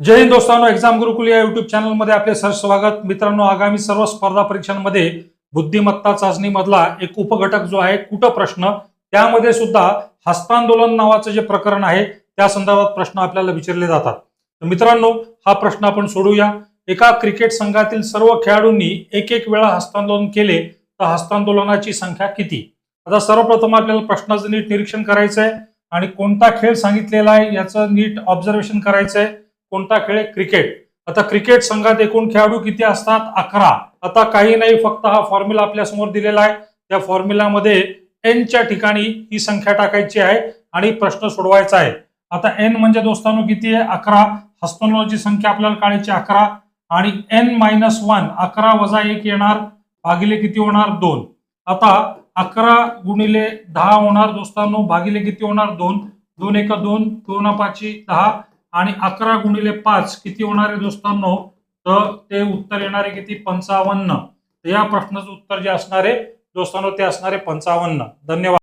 जय Hind दोस्तांनो, exam गुरुकुल या YouTube चॅनलमध्ये आपले सहर्ष स्वागत. मित्रांनो, आगामी सर्व स्पर्धा परीक्षांमध्ये बुद्धिमत्ता चाचणी मधला एक उपघटक जो आहे कुट प्रश्न, त्यामध्ये सुद्धा हस्तांदोलन नावाचं जे प्रकरण आहे त्या संदर्भात प्रश्न आपल्याला विचारले जातात. तर मित्रांनो, हा प्रश्न आपण सोडूया. एका क्रिकेट संघातील सर्व खेळाडूंनी एक एक वेळा हस्तांदोलन केले तर हस्तांदोलनाची संख्या किती? आता सर्वप्रथम आपल्याला प्रश्नाचं नीट निरीक्षण करायचं आहे आणि कोणता खेळ सांगितलेला आहे याचं नीट ऑब्झर्वेशन करायचं आहे. कोणता खेळ? क्रिकेट. आता क्रिकेट संघात एकूण खेळाडू किती असतात? 11. आता काही नाही, फक्त हा फॉर्म्युला आपल्या समोर दिलेला आहे. त्या फॉर्म्युलामध्ये एन च्या ठिकाणी ही संख्या टाकायची आहे आणि प्रश्न सोडवायचा आहे. आता एन म्हणजे दोस्तांनो किती आहे? 11. हस्तांदोलनाची संख्या आपल्याला काढायची 11 आणि n-1 11 वजा 1 येणार भागिले किती होणार? 2. आता 11 गुणिले 10 होणार दोस्तांनो, भागिले किती होणार? 2. 2 1 2, 2 5 10 आणि 11 गुणिले 5 किती होणार आहे दोस्तांनो? तर ते उत्तर येणार आहे किती? 55. तर या प्रश्नाचं उत्तर जे असणार आहे दोस्तांनो ते असणार आहे 55. धन्यवाद.